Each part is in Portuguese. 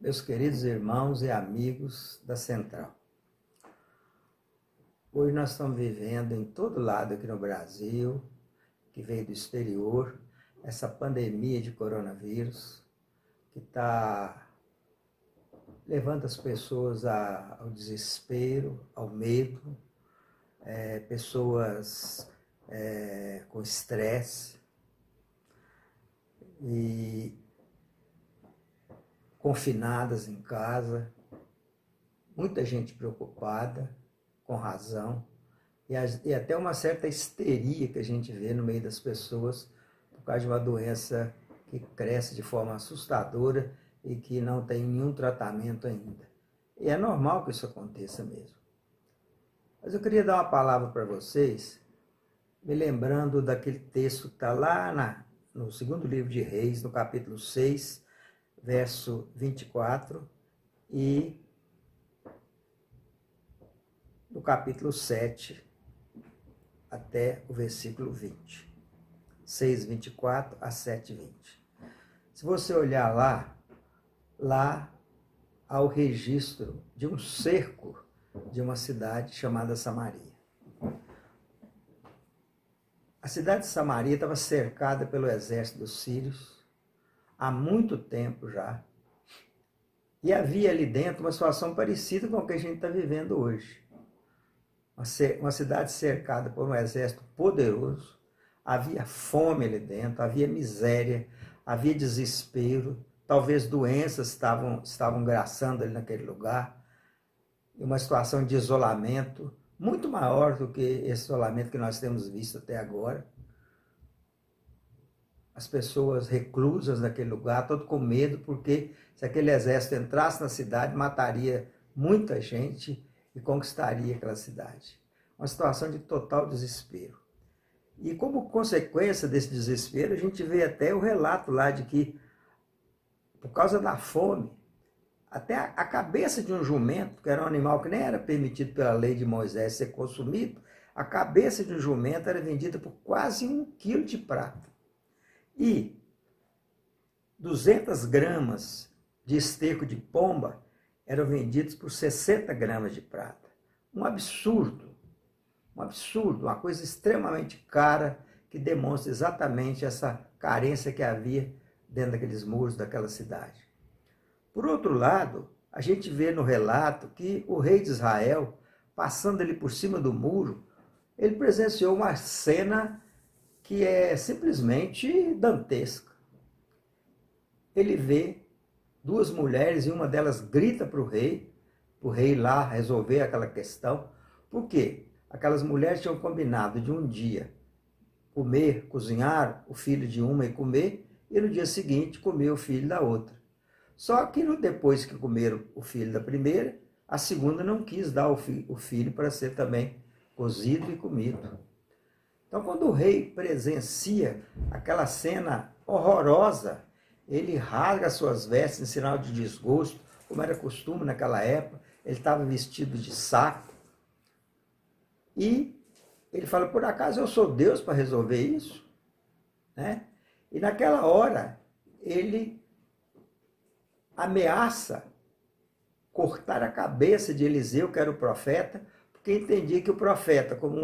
Meus queridos irmãos e amigos da Central. Hoje nós estamos vivendo em todo lado aqui no Brasil, que veio do exterior, essa pandemia de coronavírus, que está levando as pessoas ao desespero, ao medo, pessoas com estresse e confinadas em casa, muita gente preocupada, com razão, e até uma certa histeria que a gente vê no meio das pessoas por causa de uma doença que cresce de forma assustadora e que não tem nenhum tratamento ainda. E é normal que isso aconteça mesmo. Mas eu queria dar uma palavra para vocês, me lembrando daquele texto que está lá no segundo livro de Reis, no capítulo 6, verso 24, e no capítulo 7, até o versículo 20. 6, 24 a 7, 20. Se você olhar lá há o registro de um cerco de uma cidade chamada Samaria. A cidade de Samaria estava cercada pelo exército dos sírios há muito tempo já. E havia ali dentro uma situação parecida com o que a gente está vivendo hoje. Uma cidade cercada por um exército poderoso, havia fome ali dentro, havia miséria, havia desespero, talvez doenças estavam graçando ali naquele lugar, e uma situação de isolamento muito maior do que esse isolamento que nós temos visto até agora. As pessoas reclusas naquele lugar, todo com medo, porque se aquele exército entrasse na cidade, mataria muita gente e conquistaria aquela cidade. Uma situação de total desespero. E como consequência desse desespero, a gente vê até o relato lá de que, por causa da fome, até a cabeça de um jumento, que era um animal que nem era permitido pela lei de Moisés ser consumido, a cabeça de um jumento era vendida por quase 1 quilo de prata. E 200 gramas de esterco de pomba eram vendidos por 60 gramas de prata. Um absurdo, uma coisa extremamente cara que demonstra exatamente essa carência que havia dentro daqueles muros daquela cidade. Por outro lado, a gente vê no relato que o rei de Israel, passando ali por cima do muro, ele presenciou uma cena que é simplesmente dantesca. Ele vê 2 mulheres e uma delas grita para o rei ir lá resolver aquela questão. Por quê? Aquelas mulheres tinham combinado de um dia cozinhar o filho de uma e comer, e no dia seguinte comer o filho da outra. Só que depois que comeram o filho da primeira, a segunda não quis dar o filho para ser também cozido e comido. Então, quando o rei presencia aquela cena horrorosa, ele rasga suas vestes em sinal de desgosto, como era costume naquela época. Ele estava vestido de saco. E ele fala, por acaso eu sou Deus para resolver isso? Né? E naquela hora, ele ameaça cortar a cabeça de Eliseu, que era o profeta, porque entendia que o profeta, como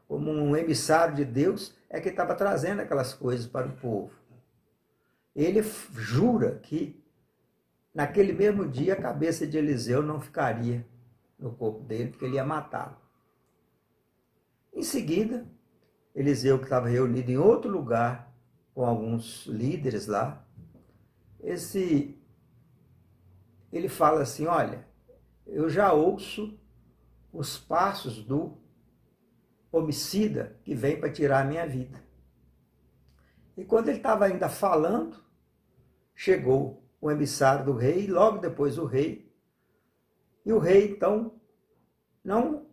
um emissário de Deus, é que estava trazendo aquelas coisas para o povo. Ele jura que naquele mesmo dia a cabeça de Eliseu não ficaria no corpo dele, porque ele ia matá-lo. Em seguida, Eliseu, que estava reunido em outro lugar com alguns líderes lá, ele fala assim, olha, eu já ouço os passos do homicida que vem para tirar a minha vida. E quando ele estava ainda falando, chegou o emissário do rei, e logo depois o rei. E o rei, então, não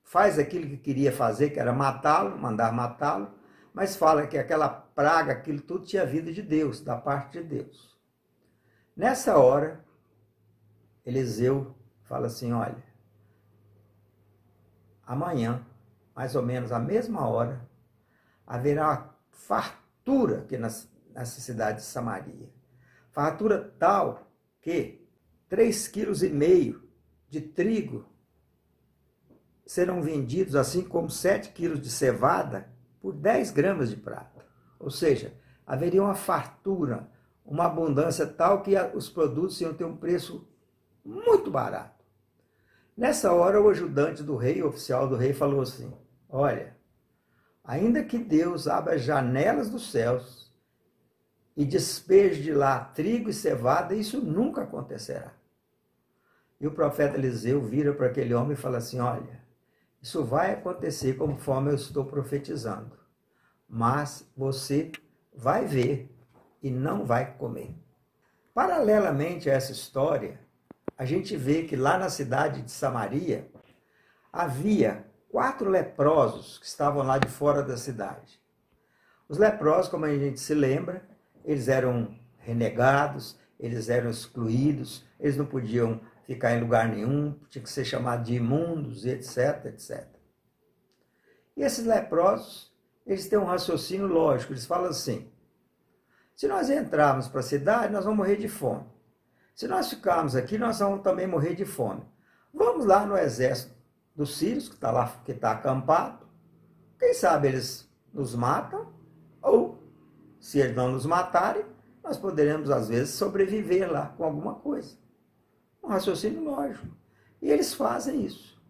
faz aquilo que queria fazer, que era matá-lo, mandar matá-lo, mas fala que aquela praga, aquilo tudo tinha vindo de Deus, da parte de Deus. Nessa hora, Eliseu fala assim, olha, amanhã, mais ou menos à mesma hora, haverá fartura aqui nessa cidade de Samaria. Fartura tal que 3,5 kg de trigo serão vendidos, assim como 7 quilos de cevada, por 10 gramas de prata. Ou seja, haveria uma fartura, uma abundância tal que os produtos iam ter um preço muito barato. Nessa hora, o ajudante do rei, o oficial do rei, falou assim: olha, ainda que Deus abra as janelas dos céus e despeje de lá trigo e cevada, isso nunca acontecerá. E o profeta Eliseu vira para aquele homem e fala assim: olha, isso vai acontecer conforme eu estou profetizando, mas você vai ver e não vai comer. Paralelamente a essa história, a gente vê que lá na cidade de Samaria havia 4 leprosos que estavam lá de fora da cidade. Os leprosos, como a gente se lembra, eles eram renegados, eles eram excluídos, eles não podiam ficar em lugar nenhum, tinha que ser chamado de imundos, etc, etc. E esses leprosos, eles têm um raciocínio lógico, eles falam assim: se nós entrarmos para a cidade, nós vamos morrer de fome. Se nós ficarmos aqui, nós vamos também morrer de fome. Vamos lá no exército dos sírios, que está lá, que está acampado. Quem sabe eles nos matam, ou, se eles não nos matarem, nós poderemos, às vezes, sobreviver lá com alguma coisa. Um raciocínio lógico. E eles fazem isso.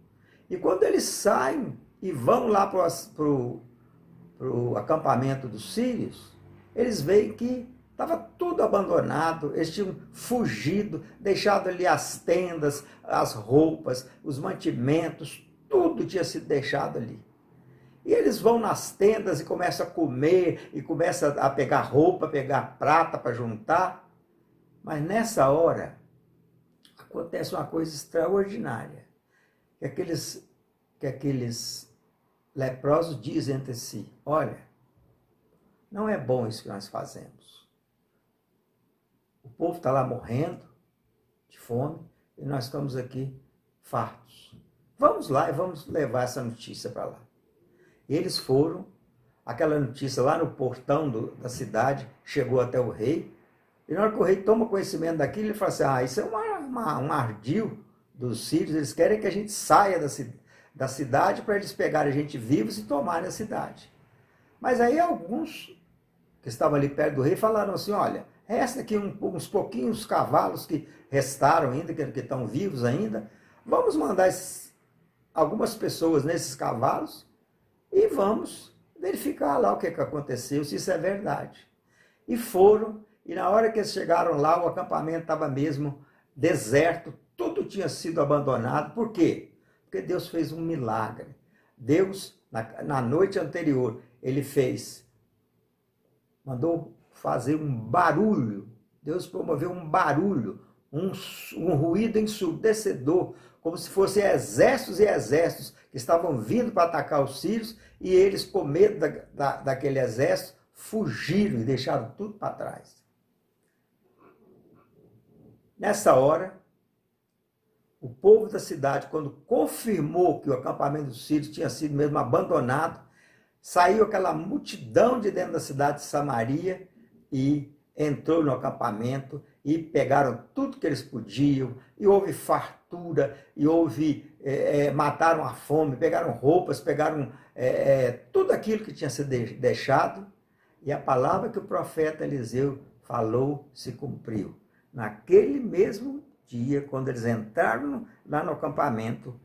E quando eles saem e vão lá para o acampamento dos sírios, eles veem que estava tudo abandonado, eles tinham fugido, deixado ali as tendas, as roupas, os mantimentos, tudo tinha sido deixado ali. E eles vão nas tendas e começam a comer, e começam a pegar roupa, pegar prata para juntar. Mas nessa hora, acontece uma coisa extraordinária, que aqueles leprosos dizem entre si: olha, não é bom isso que nós fazemos. O povo está lá morrendo de fome e nós estamos aqui fartos. Vamos lá e vamos levar essa notícia para lá. E eles foram, aquela notícia lá no portão da cidade chegou até o rei, e na hora que o rei toma conhecimento daquilo, ele fala assim: isso é um ardil dos sírios, eles querem que a gente saia da cidade para eles pegarem a gente vivos e tomarem a cidade. Mas aí alguns que estavam ali perto do rei falaram assim: olha, resta aqui uns pouquinhos cavalos que restaram ainda, que estão vivos ainda, vamos mandar algumas pessoas nesses cavalos e vamos verificar lá o que aconteceu, se isso é verdade. E foram, e na hora que eles chegaram lá, o acampamento estava mesmo deserto, tudo tinha sido abandonado. Por quê? Porque Deus fez um milagre. Deus, na noite anterior, ele mandou fazer um barulho. Deus promoveu um barulho, um ruído ensurdecedor, como se fossem exércitos e exércitos que estavam vindo para atacar os sírios, e eles, com medo daquele exército, fugiram e deixaram tudo para trás. Nessa hora, o povo da cidade, quando confirmou que o acampamento dos sírios tinha sido mesmo abandonado, saiu aquela multidão de dentro da cidade de Samaria e entrou no acampamento e pegaram tudo que eles podiam, e houve fartura, e mataram a fome, pegaram roupas, pegaram tudo aquilo que tinha sido deixado, e a palavra que o profeta Eliseu falou se cumpriu. Naquele mesmo dia, quando eles entraram lá no acampamento,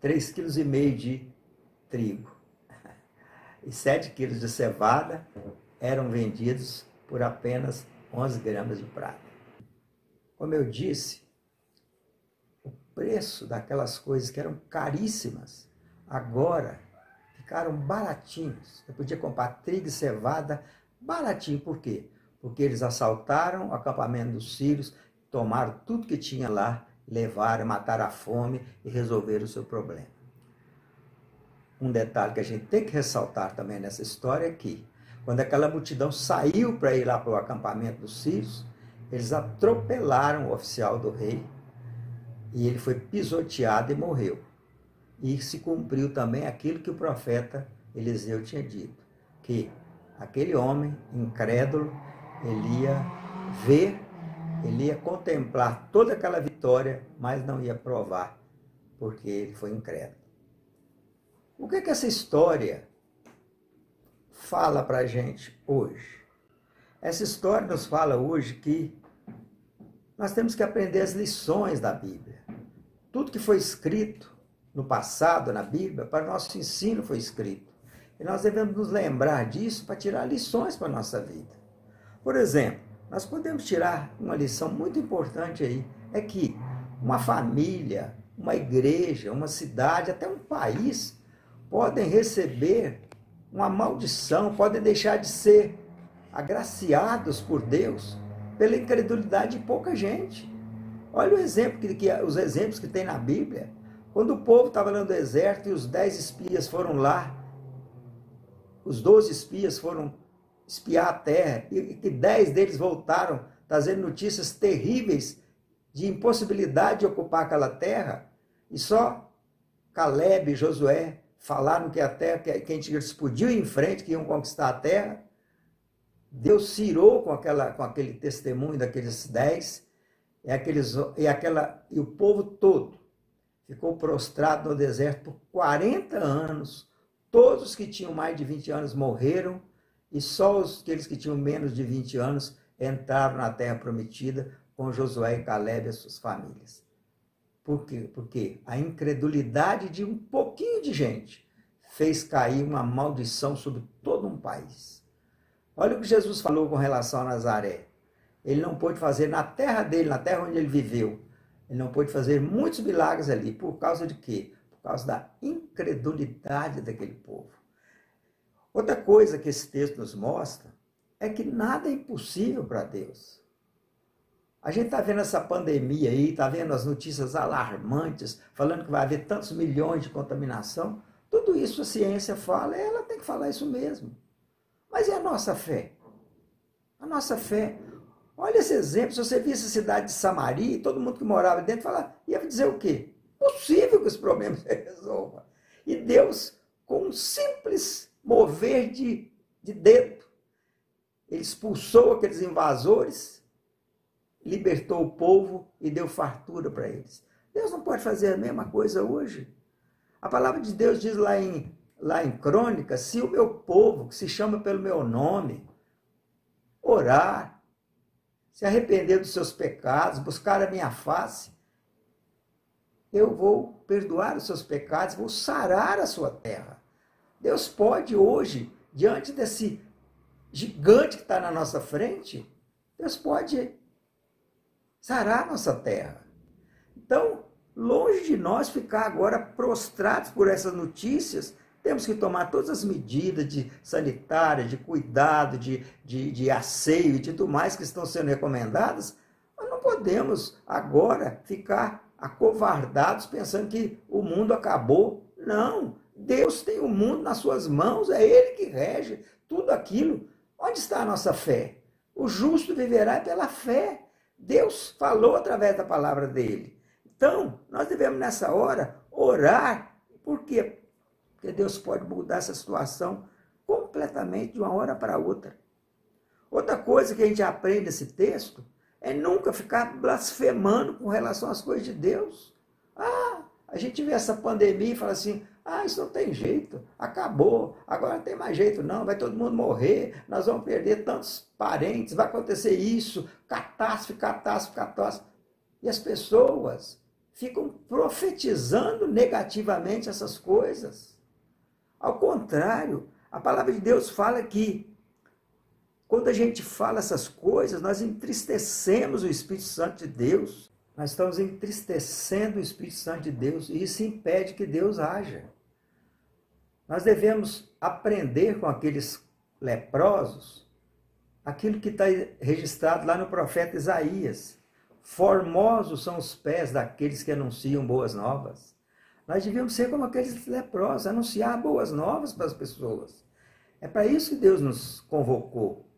3,5 kg de trigo e 7 quilos de cevada eram vendidos por apenas 11 gramas de prata. Como eu disse, o preço daquelas coisas que eram caríssimas, agora ficaram baratinhos. Eu podia comprar trigo e cevada baratinho. Por quê? Porque eles assaltaram o acampamento dos sírios, tomaram tudo que tinha lá, levaram, mataram a fome e resolveram o seu problema. Um detalhe que a gente tem que ressaltar também nessa história é que, quando aquela multidão saiu para ir lá para o acampamento dos sírios, eles atropelaram o oficial do rei e ele foi pisoteado e morreu. E se cumpriu também aquilo que o profeta Eliseu tinha dito, que aquele homem incrédulo, ele ia ver Ele ia contemplar toda aquela vitória, mas não ia provar, porque ele foi incrédulo. O que essa história fala para a gente hoje? Essa história nos fala hoje que nós temos que aprender as lições da Bíblia. Tudo que foi escrito no passado, na Bíblia, para o nosso ensino foi escrito. E nós devemos nos lembrar disso para tirar lições para a nossa vida. Por exemplo, nós podemos tirar uma lição muito importante aí, é que uma família, uma igreja, uma cidade, até um país, podem receber uma maldição, podem deixar de ser agraciados por Deus pela incredulidade de pouca gente. Olha os exemplos que tem na Bíblia. Quando o povo estava lá no deserto e os 10 espias foram lá, os 12 espias foram espiar a terra, e que 10 deles voltaram trazendo notícias terríveis de impossibilidade de ocupar aquela terra, e só Caleb e Josué falaram que a terra, que eles podiam ir em frente, que iam conquistar a terra. Deus se irou com aquele testemunho daqueles 10, e o povo todo ficou prostrado no deserto por 40 anos. Todos os que tinham mais de 20 anos morreram, e só aqueles que tinham menos de 20 anos entraram na terra prometida com Josué e Caleb e as suas famílias. Por quê? Porque a incredulidade de um pouquinho de gente fez cair uma maldição sobre todo um país. Olha o que Jesus falou com relação a Nazaré. Ele não pôde fazer na terra dele, na terra onde ele viveu, ele não pôde fazer muitos milagres ali. Por causa de quê? Por causa da incredulidade daquele povo. Outra coisa que esse texto nos mostra é que nada é impossível para Deus. A gente está vendo essa pandemia aí, está vendo as notícias alarmantes, falando que vai haver tantos milhões de contaminação. Tudo isso a ciência fala, ela tem que falar isso mesmo. Mas e a nossa fé? A nossa fé. Olha esse exemplo, se você visse a cidade de Samaria, todo mundo que morava dentro ia dizer o quê? Possível que os problemas se resolvam. E Deus, com um simples mover de dedo, ele expulsou aqueles invasores, libertou o povo e deu fartura para eles. Deus não pode fazer a mesma coisa hoje? A palavra de Deus diz lá em Crônicas, se o meu povo, que se chama pelo meu nome, orar, se arrepender dos seus pecados, buscar a minha face, eu vou perdoar os seus pecados, vou sarar a sua terra. Deus pode hoje, diante desse gigante que está na nossa frente, Deus pode sarar a nossa terra. Então, longe de nós ficar agora prostrados por essas notícias, temos que tomar todas as medidas sanitárias, de cuidado, de asseio e de tudo mais que estão sendo recomendadas, mas não podemos agora ficar acovardados pensando que o mundo acabou. Não, Deus tem o mundo nas suas mãos, é Ele que rege tudo aquilo. Onde está a nossa fé? O justo viverá pela fé. Deus falou através da palavra dele. Então, nós devemos nessa hora orar. Por quê? Porque Deus pode mudar essa situação completamente de uma hora para outra. Outra coisa que a gente aprende nesse texto é nunca ficar blasfemando com relação às coisas de Deus. A gente vê essa pandemia e fala assim, isso não tem jeito, acabou, agora não tem mais jeito não, vai todo mundo morrer, nós vamos perder tantos parentes, vai acontecer isso, catástrofe. E as pessoas ficam profetizando negativamente essas coisas. Ao contrário, a palavra de Deus fala que quando a gente fala essas coisas, nós entristecemos o Espírito Santo de Deus. Nós estamos entristecendo o Espírito Santo de Deus e isso impede que Deus haja. Nós devemos aprender com aqueles leprosos aquilo que está registrado lá no profeta Isaías. Formosos são os pés daqueles que anunciam boas novas. Nós devíamos ser como aqueles leprosos, anunciar boas novas para as pessoas. É para isso que Deus nos convocou.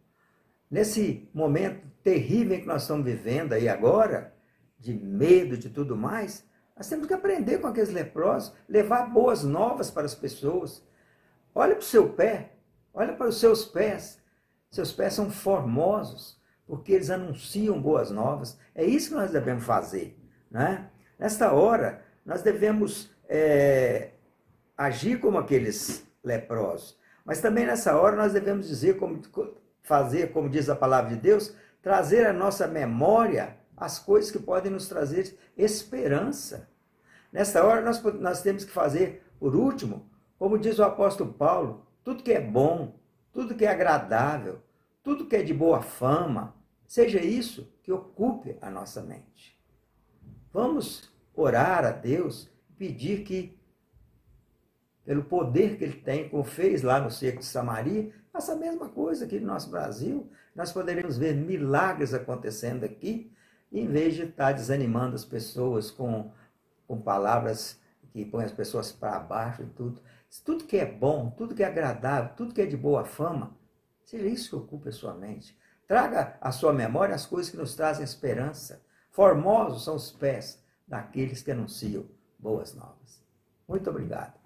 Nesse momento terrível que nós estamos vivendo aí agora, de medo, de tudo mais, nós temos que aprender com aqueles leprosos, levar boas novas para as pessoas. Olha para o seu pé, olha para os seus pés. Seus pés são formosos. porque eles anunciam boas novas. É isso que nós devemos fazer, né? Nesta hora, nós devemos agir como aqueles leprosos, mas também nessa hora nós devemos fazer, como diz a palavra de Deus, trazer à nossa memória as coisas que podem nos trazer esperança. Nesta hora nós temos que fazer, por último, como diz o apóstolo Paulo, tudo que é bom, tudo que é agradável, tudo que é de boa fama, seja isso que ocupe a nossa mente. Vamos orar a Deus e pedir que, pelo poder que Ele tem, como fez lá no cerco de Samaria, faça a mesma coisa aqui no nosso Brasil. Nós poderemos ver milagres acontecendo aqui, em vez de estar desanimando as pessoas com palavras que põem as pessoas para baixo e tudo. Tudo que é bom, tudo que é agradável, tudo que é de boa fama, seja isso que ocupe a sua mente. Traga à sua memória as coisas que nos trazem esperança. Formosos são os pés daqueles que anunciam boas novas. Muito obrigado.